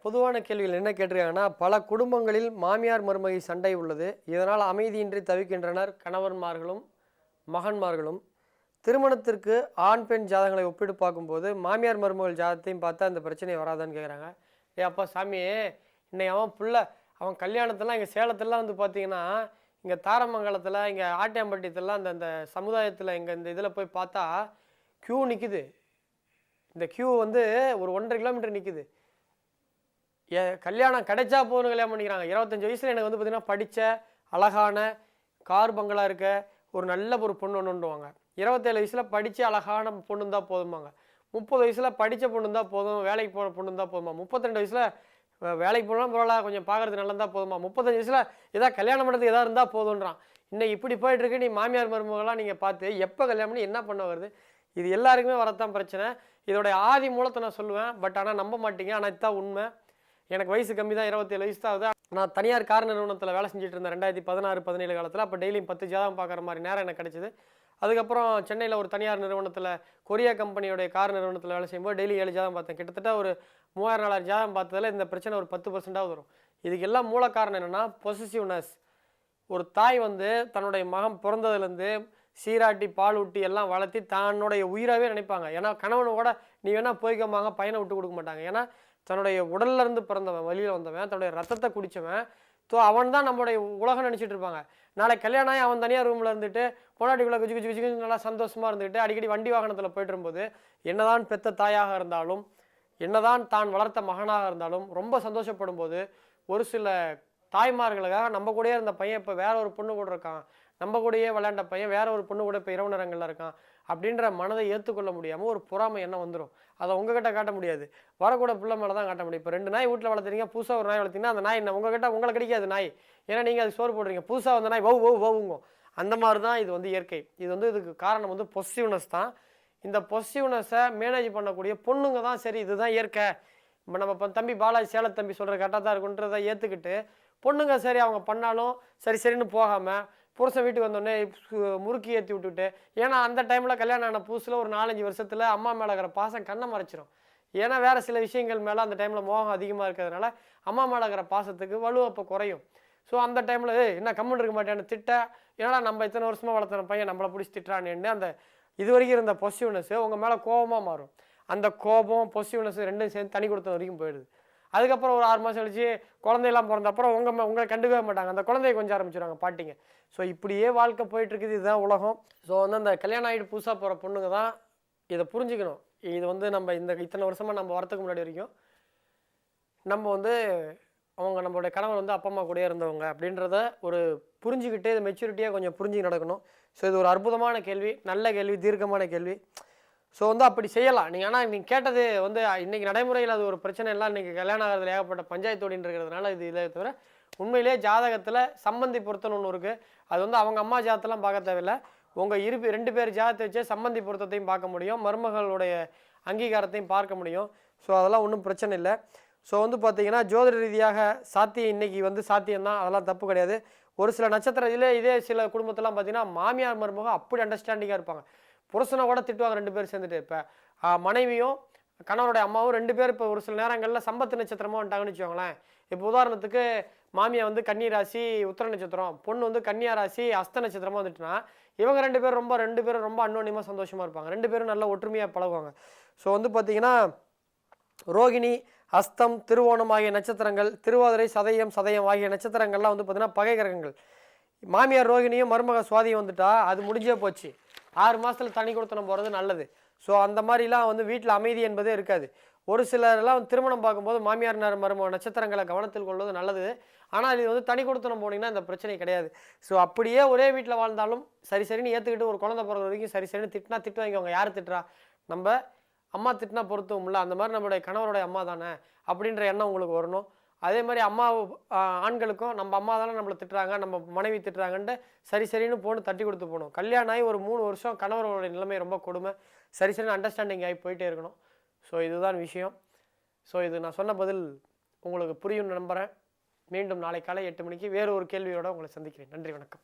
பொதுவான கேள்விகள் என்ன கேட்டிருக்காங்கன்னா, பல குடும்பங்களில் மாமியார் மருமகை சண்டை உள்ளது. இதனால் அமைதியின்றி தவிக்கின்றனர் கணவன்மார்களும், மகன்மார்களும். திருமணத்திற்கு ஆண், பெண் ஜாதகங்களை ஒப்பிட்டு பார்க்கும்போது, மாமியார் மருமகள் ஜாதகத்தையும் பார்த்தா இந்த பிரச்சனை வராதான்னு கேட்குறாங்க. அப்பா சாமி, இன்னைக்கு அவன் கல்யாணத்தெல்லாம் இங்கே சேலத்துலலாம் வந்து பார்த்தீங்கன்னா, இங்கே தாரமங்கலத்தில், இங்கே ஆட்டியாம்பட்டியத்துலலாம் அந்த அந்த சமுதாயத்தில் இங்கே இந்த இதில் போய் பார்த்தா க்யூ நிற்குது. இந்த க்யூ வந்து ஒரு 1.5 கிலோமீட்டர் நிற்குது. கல்யாணம் கிடைச்சா போகணும் கல்யாணம் பண்ணிக்கிறாங்க. 25 வயசில் எனக்கு வந்து பார்த்தீங்கன்னா படித்த அழகான கார் பங்களா இருக்க ஒரு நல்ல ஒரு பொண்ணு ஒன்றுவாங்க. 27 வயசில் படித்த அழகான பொண்ணு தான் போதுமாங்க. 30 வயசில் படித்த பொண்ணு தான் போதும், வேலைக்கு போகிற பொண்ணு தான் போதுமா. 32 வயசில் வேலைக்கு போகலாம் பரவாயில்ல, கொஞ்சம் பார்க்குறது நல்லா தான் போதுமா. 35 வயசில் ஏதாவது கல்யாணம் பண்ணுறதுக்கு எதாவது இருந்தால் போதுன்றான். இன்னைக்கு இப்படி போயிட்டுருக்கு. நீ மாமியார் மருமகளாம் நீங்கள் பார்த்து எப்போ கல்யாணம் பண்ணி என்ன பண்ண வருது? இது எல்லாருக்குமே வரத்தான் பிரச்சனை. இதோடைய ஆதி மூலத்தை நான் சொல்லுவேன், பட் ஆனால் நம்ப மாட்டீங்க. ஆனால் இதுதான் உண்மை. எனக்கு வயசு கம்மி தான், 27 வயசு தான் ஆகுது. நான் தனியார் கார் நிறுவனத்தில் வேலை செஞ்சுட்டு இருந்தேன் 2016-17 காலத்தில். அப்போ டெய்லியும் 10 ஜாதகம் பார்க்குற மாதிரி நேரம் எனக்கு கிடைச்சிது. அதுக்கப்புறம் சென்னையில் ஒரு தனியார் நிறுவனத்தில், கொரியா கம்பெனியோடைய கார் நிறுவனத்தில் வேலை செய்யும்போது டெய்லி 7 ஜாதகம் பார்த்தேன். கிட்டத்தட்ட ஒரு 3000-4000 ஜாதகம் பார்த்ததில் இந்த பிரச்சனை ஒரு 10% வரும். இதுக்கு எல்லாம் மூல காரணம் என்னென்னா பொசசிவ்னஸ். ஒரு தாய் வந்து தன்னுடைய மகன் பிறந்ததுலேருந்து சீராட்டி பால் ஊட்டி எல்லாம் வளர்த்தி தன்னுடைய உயிராகவே நினைப்பாங்க. ஏன்னா கணவனு கூட நீ வேணால் போய்க்கம்பாங்க, பையனை விட்டு கொடுக்க மாட்டாங்க. ஏன்னா தன்னுடைய உடல்ல இருந்து பிறந்தவன், வெளியில் வந்தவன், தன்னுடைய ரத்தத்தை குடித்தவன், ஸோ அவன் தான் நம்மளுடைய உலகம் நினச்சிட்டு இருப்பாங்க. நாளைக்கு கல்யாணம் ஆகி அவன் தனியாக ரூமில் இருந்துட்டு பொண்டாட்டிக்குள்ளே குஜி குஜி குஜி நல்லா சந்தோஷமாக இருந்துட்டு அடிக்கடி வண்டி வாகனத்தில் போய்ட்டு இருக்கும்போது, என்னதான் பெத்த தாயாக இருந்தாலும், என்னதான் தான் வளர்த்த மகனாக இருந்தாலும் ரொம்ப சந்தோஷப்படும் போது, ஒரு சில தாய்மார்களுக்காக நம்ம கூடயே இருந்த பையன் இப்போ வேற ஒரு பொண்ணு கூட இருக்கான், நம்ம கூடயே விளையாண்ட பையன் வேற ஒரு பொண்ணு கூட இப்போ இரவு நேரங்களில் இருக்கான் அப்படின்ற மனதை ஏற்றுக்கொள்ள முடியாமல் ஒரு பொறாமை என்ன வந்துடும். அதை உங்ககிட்ட காட்ட முடியாது, வரக்கூட பிள்ளை மேலே தான் காட்ட முடியும். இப்போ 2 நாய் வீட்டில் வளர்த்துறீங்க, புதுசாக ஒரு நாய் வளர்த்தீங்கன்னா அந்த நாய் என்ன உங்ககிட்ட உங்களை கிடைக்காது நாய். ஏன்னா நீங்கள் அது சோறு போடுறீங்க. புதுசாக வந்த நாய் வவுங்க. அந்த மாதிரி தான் இது வந்து இயற்கை. இது வந்து இதுக்கு காரணம் வந்து பொசிட்டிவ்னஸ் தான். இந்த பொசிட்டிவ்னஸை மேனேஜ் பண்ணக்கூடிய பொண்ணுங்க தான் சரி இதுதான் இயற்கை, இப்போ நம்ம தம்பி பாலாஜி சேலத்தம்பி சொல்கிற கரெக்டாக தான் இருக்குன்றதை ஏற்றுக்கிட்டு பொண்ணுங்க சரி அவங்க பண்ணாலும் சரின்னு போகாமல் புருஷன் வீட்டுக்கு வந்தோடனே முறுக்கி ஏற்றி விட்டுட்டு, ஏன்னா அந்த டைமில் கல்யாணம் ஆன புதுசில் ஒரு 4-5 வருஷத்தில் அம்மா மேலே இருக்கிற பாசம் கண்ணை மறைச்சிரும். ஏன்னா வேறு சில விஷயங்கள் மேலே அந்த டைமில் மோகம் அதிகமாக இருக்கிறதுனால அம்மா மேலே இருக்கிற பாசத்துக்கு வலு அப்போ குறையும். ஸோ அந்த டைமில் என்ன கம்முன்னு இருக்க மாட்டேன்னு திட்ட, ஏன்னா நம்ம இத்தனை வருஷமாக வளர்த்துன பையன் நம்மளை பிடிச்சி திட்டுறான்னு அந்த இது வரைக்கும் இருந்த பொசிட்டிவ்னஸ் உங்கள் மேலே கோபமாக மாறும். அந்த கோபம் பொசிட்டிவ்னஸ் ரெண்டும் சேர்ந்து தனி கொடுத்த வரைக்கும் போயிடுது. அதுக்கப்புறம் ஒரு 6 மாதம் கழிச்சு குழந்தையெல்லாம் பிறந்தப்பறம் உங்களை கண்டுக்கவே மாட்டாங்க, அந்த குழந்தைய கொஞ்சம் ஆரம்பிச்சிடுவாங்க பாட்டிங்க. ஸோ இப்படியே வாழ்க்கை போயிட்டுருக்குது. இதுதான் உலகம். ஸோ வந்து அந்த கல்யாணம் ஆகிட்டு புதுசாக போகிற பொண்ணுங்க தான் இதை புரிஞ்சுக்கணும். இது வந்து நம்ம இத்தனை வருஷமாக நம்ம வரத்துக்கு முன்னாடி வரைக்கும் நம்ம வந்து நம்மளுடைய கணவர் வந்து அப்பா அம்மா கூட இருந்தவங்க அப்படின்றத ஒரு புரிஞ்சுக்கிட்டு இது மெச்சூரிட்டியாக கொஞ்சம் புரிஞ்சு நடக்கணும். ஸோ இது ஒரு அற்புதமான கேள்வி, நல்ல கேள்வி, தீர்க்கமான கேள்வி. ஸோ வந்து அப்படி செய்யலாம் நீங்கள். ஆனால் நீங்கள் கேட்டது வந்து இன்றைக்கி நடைமுறையில் அது ஒரு பிரச்சனை எல்லாம் இன்றைக்கி கல்யாணம் ஆகிறதுல ஏகப்பட்ட பஞ்சாயத்தோடின்னு இருக்கிறதுனால இது இதை தவிர உண்மையிலே ஜாதகத்தில் சம்பந்தி பொருத்தம்னு ஒன்று இருக்குது. அது வந்து அவங்க அம்மா ஜாதத்தெல்லாம் பார்க்க தேவையில்லை, உங்கள் 2 பேர் ஜாதத்தை வச்சே சம்பந்தி பொருத்தத்தையும் பார்க்க முடியும், மருமகளுடைய அங்கீகாரத்தையும் பார்க்க முடியும். ஸோ அதெல்லாம் ஒன்றும் பிரச்சனை இல்லை. ஸோ வந்து பார்த்தீங்கன்னா ஜோதிட ரீதியாக சாத்தியம் இன்றைக்கி வந்து சாத்தியம்தான், அதெல்லாம் தப்பு கிடையாது. ஒரு சில நட்சத்திரம் இதே சில குடும்பத்தெல்லாம் பார்த்தீங்கன்னா மாமியார் மருமகம் அப்படி அண்டர்ஸ்டாண்டிங்காக இருப்பாங்க, புருஷனை கூட திட்டுவாங்க 2 பேர் சேர்ந்துட்டு. இப்போ மனைவியும் கணவனுடைய அம்மாவும் 2 பேர் இப்போ ஒரு சில நேரங்களில் சம்பத்து நட்சத்திரமாக வந்துட்டாங்கன்னு வச்சுக்கோங்களேன். இப்போ உதாரணத்துக்கு மாமியா வந்து கன்னி ராசி உத்திர நட்சத்திரம், பொண்ணு வந்து கன்னியா ராசி அஸ்த நட்சத்திரமாக வந்துட்டுனா இவங்க 2 பேரும் ரொம்ப அன்னோன்யமாக சந்தோஷமாக இருப்பாங்க, 2 பேரும் நல்லா ஒற்றுமையாக பழகுவாங்க. ஸோ வந்து பார்த்தீங்கன்னா ரோகிணி, அஸ்தம், திருவோணம் ஆகிய நட்சத்திரங்கள், திருவாதிரை, சதயம் ஆகிய நட்சத்திரங்கள்லாம் வந்து பார்த்தீங்கன்னா பகை கிரகங்கள். மாமியார் ரோகிணியும் மருமக சுவாதியும் வந்துட்டா அது முடிஞ்சே போச்சு. 6 மாதத்தில் தனி கொடுத்தனம் போகிறது நல்லது. ஸோ அந்த மாதிரிலாம் வந்து வீட்டில் அமைதி என்பதே இருக்காது. ஒரு சிலர்லாம் திருமணம் பார்க்கும்போது மாமியார் மருமக நட்சத்திரங்களை கவனத்தில் கொள்வது நல்லது. ஆனால் இது வந்து தனி கொடுத்தனம் போனீங்கன்னா இந்த பிரச்சனை கிடையாது. ஸோ அப்படியே ஒரே வீட்டில் வாழ்ந்தாலும் சரின்னு ஏற்றுக்கிட்டு ஒரு குழந்தை பிறகு வரைக்கும் சரின்னு திட்டினா திட்டு வாங்கிக்கோங்க. யார் திட்டுறா? நம்ம அம்மா திட்டினா பொறுத்தவும் இல்லை, அந்த மாதிரி நம்மளுடைய கணவருடைய அம்மா தானே அப்படின்ற எண்ணம் உங்களுக்கு வரணும். அதே மாதிரி ஆண்களுக்கும் நம்ம அம்மா தானே நம்மளை திட்டுறாங்க, நம்ம மனைவி திட்டுறாங்கன்ட்டு சரின்னு போன்னு தட்டி கொடுத்து போகணும். கல்யாணம் ஆகி ஒரு 3 வருஷம் கணவருடைய நிலைமை ரொம்ப கொடுமை, சரின்னு அண்டர்ஸ்டாண்டிங் ஆகி போயிட்டே இருக்கணும். ஸோ இதுதான் விஷயம். ஸோ இது நான் சொன்ன பதில் உங்களுக்கு புரியும்னு நம்புகிறேன். மீண்டும் நாளை காலை 8 மணிக்கு வேறு ஒரு கேள்வியோடு உங்களை சந்திக்கிறேன். நன்றி, வணக்கம்.